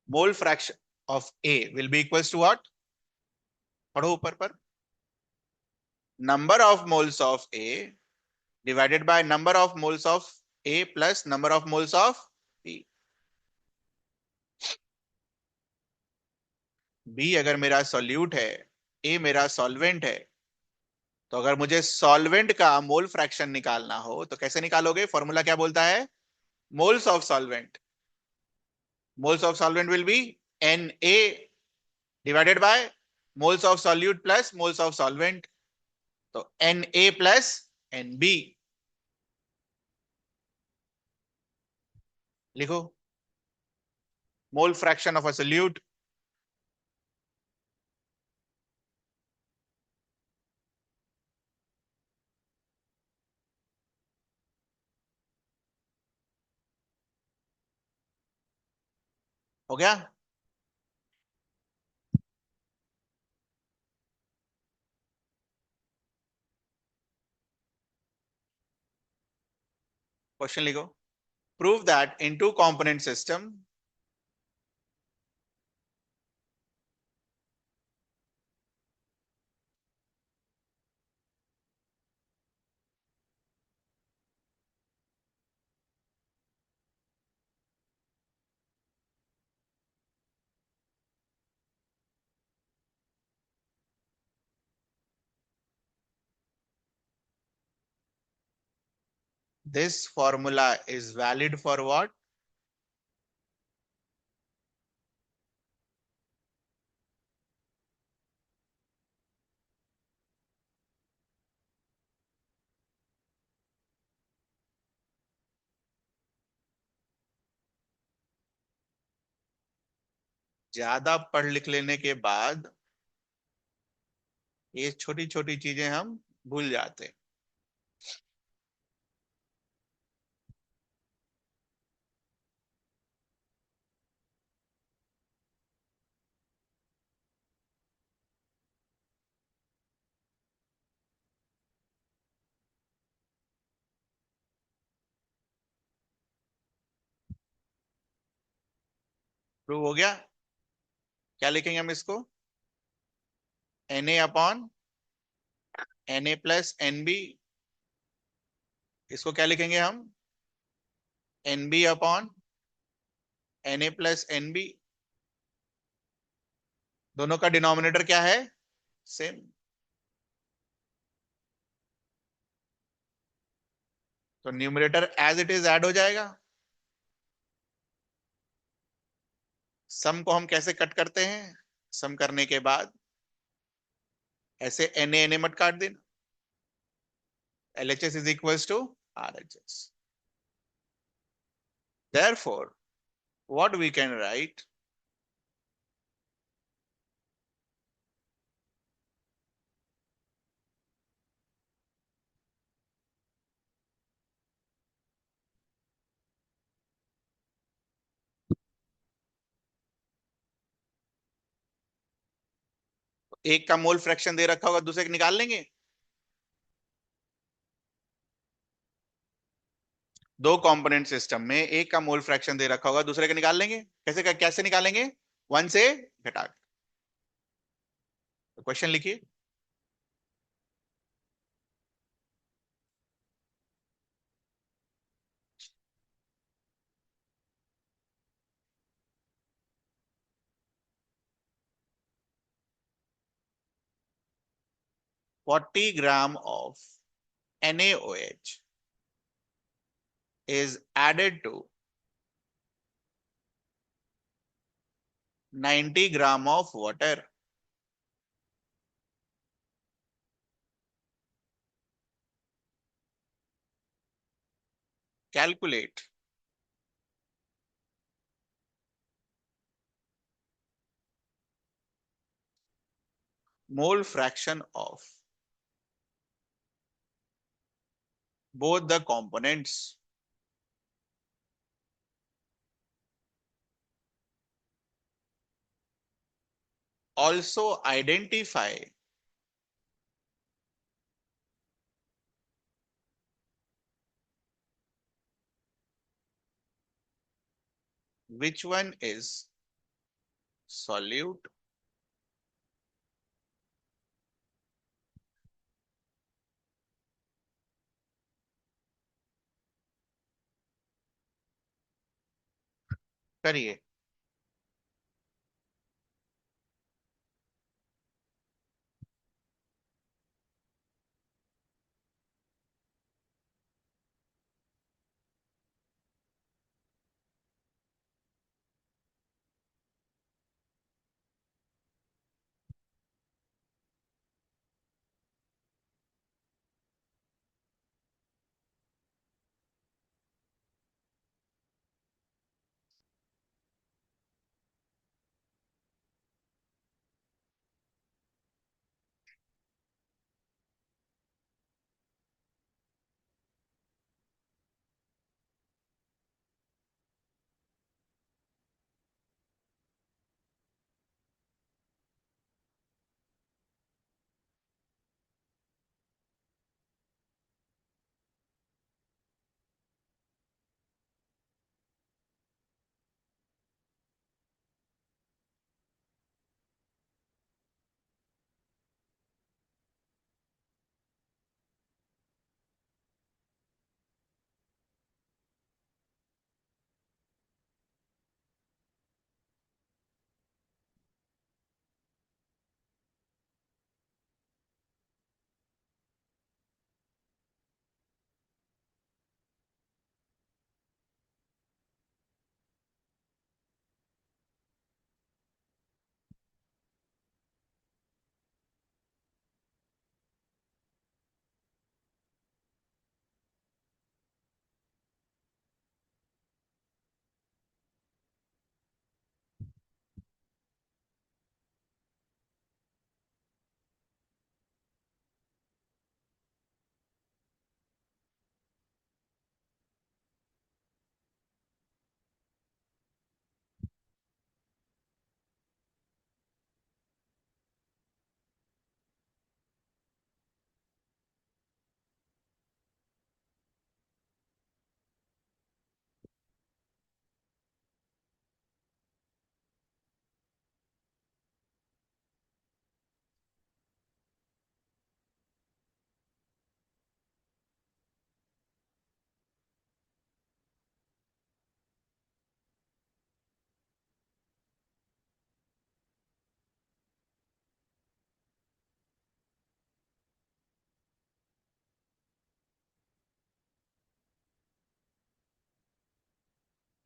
Mole fraction of A will be equals to what? पढ़ो ऊपर पर। Number of moles of A divided by number of moles of A plus number of moles of B. B अगर मेरा solute है, ए मेरा solvent है, तो अगर मुझे सॉल्वेंट का मोल फ्रैक्शन निकालना हो तो कैसे निकालोगे? फॉर्मूला क्या बोलता है? Moles of solvent. Moles of solvent will be N A divided by moles of solute plus moles of solvent. तो N A plus N B. लिखो mole fraction of a solute. हो गया? क्वेश्चन लिखो। Prove that in two component system this formula is valid for what? ज्यादा पढ़ लिख लेने के बाद ये छोटी छोटी चीजें हम भूल जाते हैं। प्रूव हो गया? क्या लिखेंगे हम इसको? N A upon n A plus N B. इसको क्या लिखेंगे हम? N B upon n A plus N B. दोनों का डिनोमिनेटर क्या है? सेम। तो numerator as it is add हो जाएगा। सम को हम कैसे कट करते हैं? सम करने के बाद ऐसे एन ए मत काट देना। LHS is equals to RHS. Therefore, what we can write? एक का मोल फ्रैक्शन दे रखा होगा, दूसरे का निकाल लेंगे। दो कंपोनेंट सिस्टम में एक का मोल फ्रैक्शन दे रखा होगा, दूसरे का निकाल लेंगे। कैसे निकालेंगे? वन से घटा। तो क्वेश्चन लिखिए। 40 gram of NaOH is added to 90 gram of water. Calculate mole fraction of both the components. Also identify which one is solute करिए।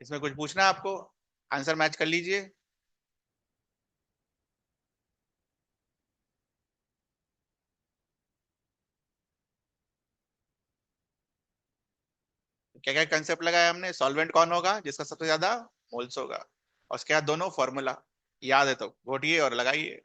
इसमें कुछ पूछना है आपको? आंसर मैच कर लीजिए। क्या क्या कंसेप्ट लगाया हमने? सॉल्वेंट कौन होगा जिसका सबसे ज्यादा मोल्स होगा, और उसके बाद दोनों फॉर्मूला याद है तो घोटिए और लगाइए।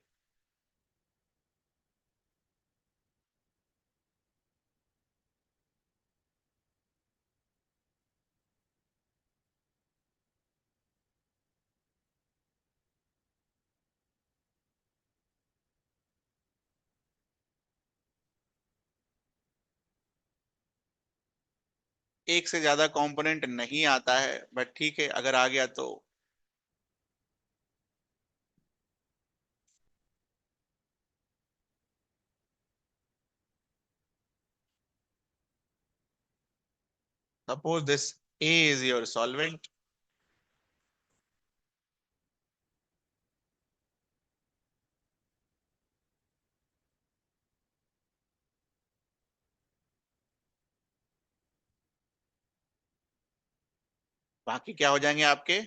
एक से ज्यादा कंपोनेंट नहीं आता है, बट ठीक है अगर आ गया तो। Suppose this A is your solvent. बाकी क्या हो जाएंगे आपके?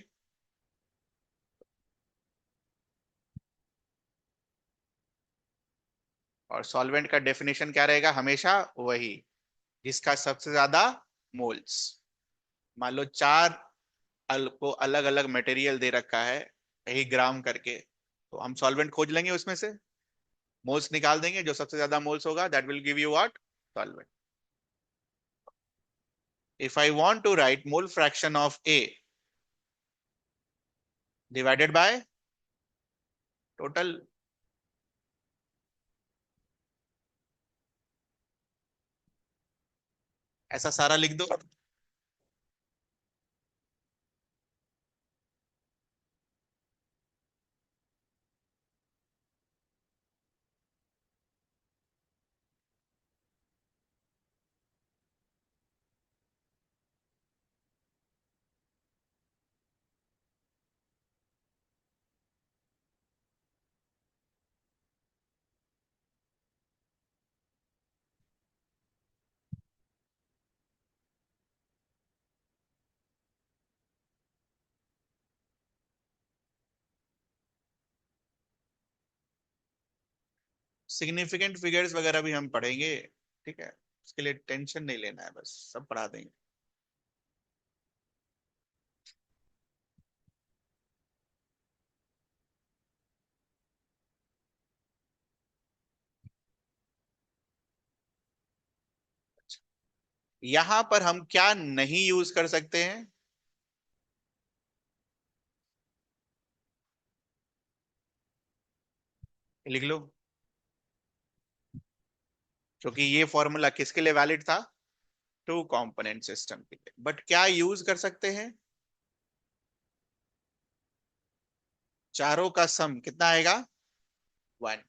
और सॉल्वेंट का डेफिनेशन क्या रहेगा हमेशा? वही, जिसका सबसे ज्यादा मोल्स। मान लो चार को अलग अलग मटेरियल दे रखा है, यही ग्राम करके, तो हम सॉल्वेंट खोज लेंगे, उसमें से मोल्स निकाल देंगे, जो सबसे ज्यादा मोल्स होगा that will give you what? Solvent. If I want to write mole fraction of A divided by total, ऐसा सारा लिख दो। सिग्निफिकेंट फिगर्स वगैरह भी हम पढ़ेंगे, ठीक है, उसके लिए टेंशन नहीं लेना है, बस सब पढ़ा देंगे। यहां पर हम क्या नहीं यूज कर सकते हैं? लिख लो, क्योंकि ये फॉर्मूला किसके लिए वैलिड था? टू कंपोनेंट सिस्टम के लिए। बट क्या यूज कर सकते हैं? चारों का सम कितना आएगा? 1।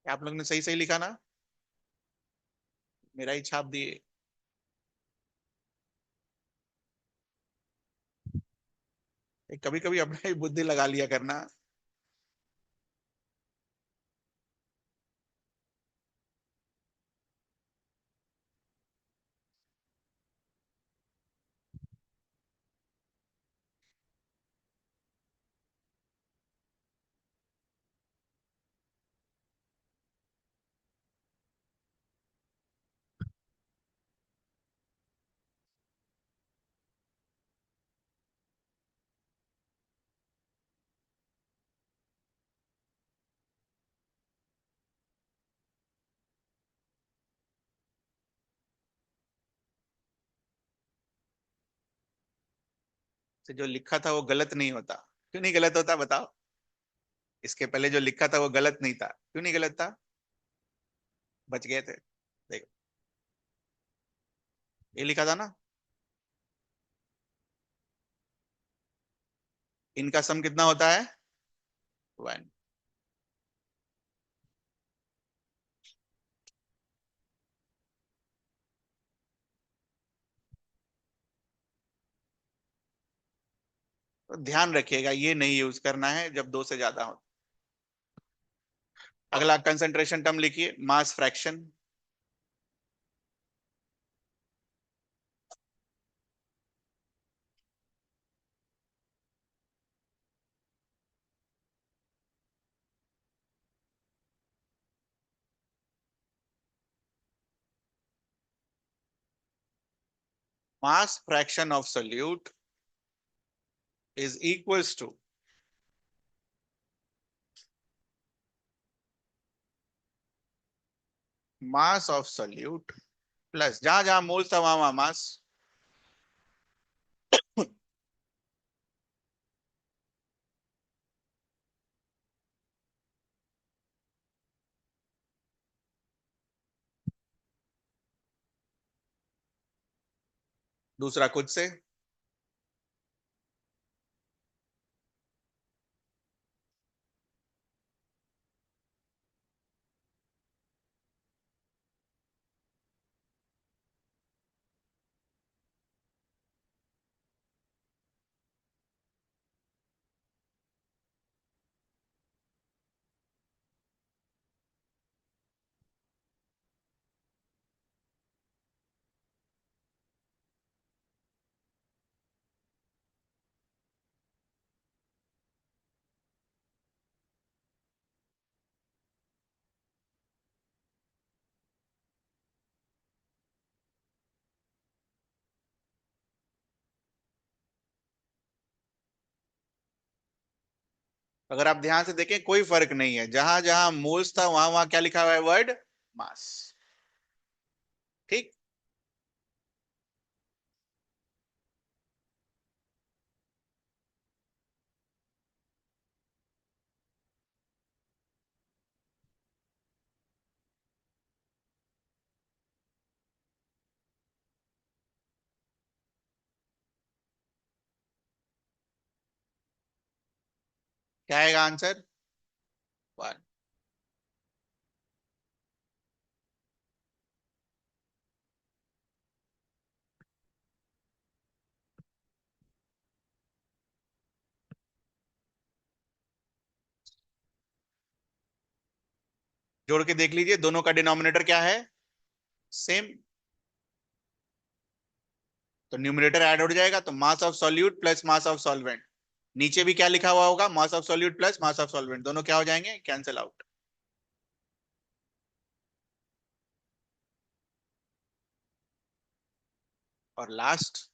आप लोग ने सही सही लिखा ना? मेरा ही छाप दिए। कभी कभी अपना ही बुद्धि लगा लिया करना। तो जो लिखा था वो गलत नहीं होता? क्यों नहीं गलत होता बताओ? इसके पहले जो लिखा था वो गलत नहीं था, क्यों नहीं गलत था? बच गए थे। देखो, ये लिखा था ना, इनका सम कितना होता है? 1। तो ध्यान रखिएगा, ये नहीं यूज करना है जब दो से ज्यादा हो। अगला कंसंट्रेशन टर्म लिखिए, mass fraction. Mass fraction of solute is equals to mass of solute plus, जहां जहां मोल्स था वहां वहां मास। दूसरा खुद से। अगर आप ध्यान से देखें कोई फर्क नहीं है, जहां जहां मोल्स था वहां वहां क्या लिखा हुआ है, वर्ड मास। ठीक। क्या आएगा आंसर? वन। जोड़ के देख लीजिए, दोनों का डिनोमिनेटर क्या है, सेम। तो न्यूमरेटर ऐड हो जाएगा, तो मास of solute plus mass of solvent. नीचे भी क्या लिखा हुआ होगा, mass of solute plus mass of solvent, दोनों क्या हो जाएंगे, कैंसिल आउट। और लास्ट,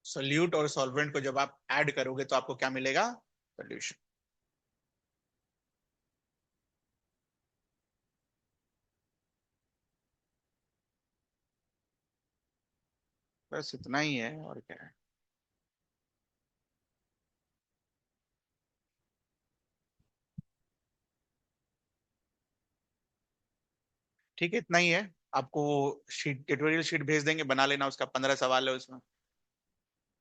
सोल्यूट और सॉल्वेंट को जब आप ऐड करोगे तो आपको क्या मिलेगा, सोल्यूशन। बस इतना ही है, और क्या है। ठीक है, इतना ही है। आपको शीट, ट्यूटोरियल शीट भेज देंगे, बना लेना, उसका 15 सवाल है उसमें।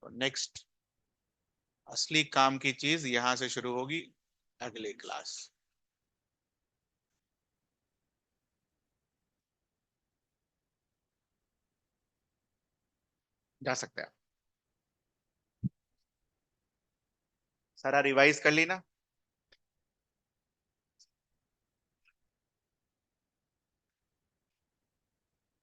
नेक्स्ट, असली काम की चीज यहां से शुरू होगी, अगले क्लास। जा सकते हैं आप। सारा रिवाइज कर ली ना?